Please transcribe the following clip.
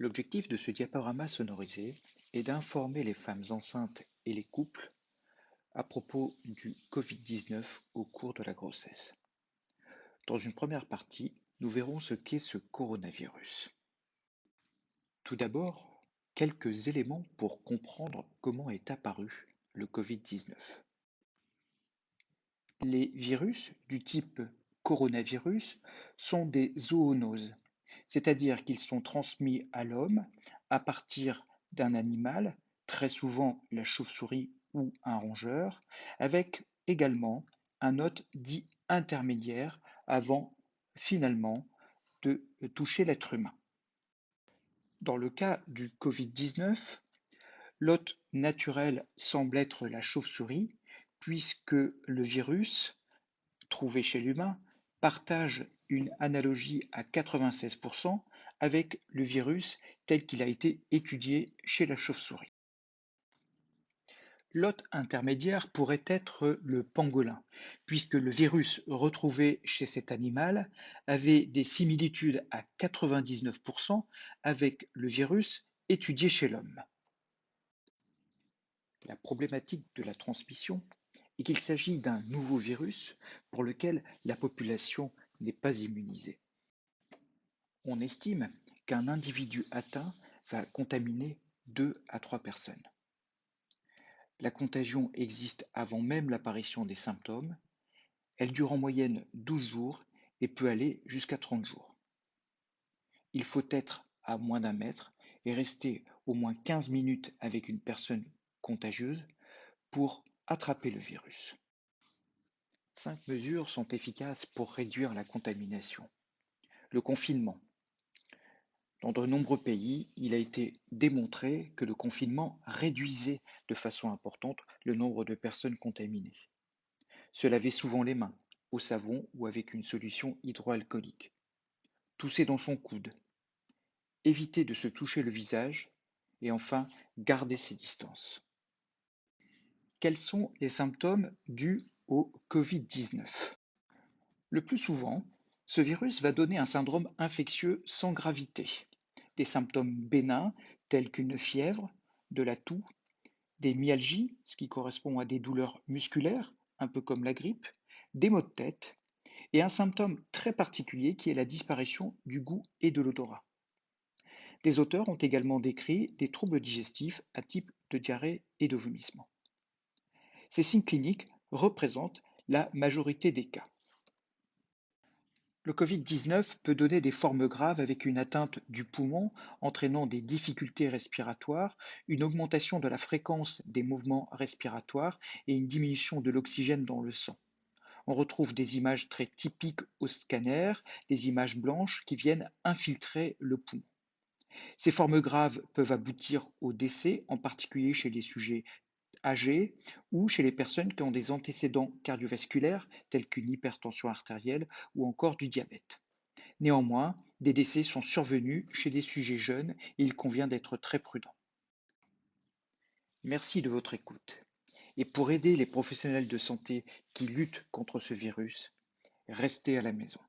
L'objectif de ce diaporama sonorisé est d'informer les femmes enceintes et les couples à propos du Covid-19 au cours de la grossesse. Dans une première partie, nous verrons ce qu'est ce coronavirus. Tout d'abord, quelques éléments pour comprendre comment est apparu le Covid-19. Les virus du type coronavirus sont des zoonoses, c'est-à-dire qu'ils sont transmis à l'homme à partir d'un animal, très souvent la chauve-souris ou un rongeur, avec également un hôte dit intermédiaire avant finalement de toucher l'être humain. Dans le cas du Covid-19, l'hôte naturel semble être la chauve-souris, puisque le virus trouvé chez l'humain partage une analogie à 96% avec le virus tel qu'il a été étudié chez la chauve-souris. L'hôte intermédiaire pourrait être le pangolin, puisque le virus retrouvé chez cet animal avait des similitudes à 99% avec le virus étudié chez l'homme. La problématique de la transmission est qu'il s'agit d'un nouveau virus pour lequel la population n'est pas immunisée. On estime qu'un individu atteint va contaminer 2 à 3 personnes. La contagion existe avant même l'apparition des symptômes. Elle dure en moyenne 12 jours et peut aller jusqu'à 30 jours. Il faut être à moins d'un mètre et rester au moins 15 minutes avec une personne contagieuse pour attraper le virus. 5 mesures sont efficaces pour réduire la contamination. Le confinement. Dans de nombreux pays, il a été démontré que le confinement réduisait de façon importante le nombre de personnes contaminées. Se laver souvent les mains, au savon ou avec une solution hydroalcoolique. Tousser dans son coude. Éviter de se toucher le visage. Et enfin, garder ses distances. Quels sont les symptômes dus au Covid-19? Le plus souvent, ce virus va donner un syndrome infectieux sans gravité. Des symptômes bénins tels qu'une fièvre, de la toux, des myalgies, ce qui correspond à des douleurs musculaires, un peu comme la grippe, des maux de tête, et un symptôme très particulier qui est la disparition du goût et de l'odorat. Des auteurs ont également décrit des troubles digestifs à type de diarrhée et de vomissement. Ces signes cliniques représentent la majorité des cas. Le Covid-19 peut donner des formes graves avec une atteinte du poumon entraînant des difficultés respiratoires, une augmentation de la fréquence des mouvements respiratoires et une diminution de l'oxygène dans le sang. On retrouve des images très typiques au scanner, des images blanches qui viennent infiltrer le poumon. Ces formes graves peuvent aboutir au décès, en particulier chez les sujets âgés ou chez les personnes qui ont des antécédents cardiovasculaires tels qu'une hypertension artérielle ou encore du diabète. Néanmoins, des décès sont survenus chez des sujets jeunes et il convient d'être très prudent. Merci de votre écoute. Et pour aider les professionnels de santé qui luttent contre ce virus, restez à la maison.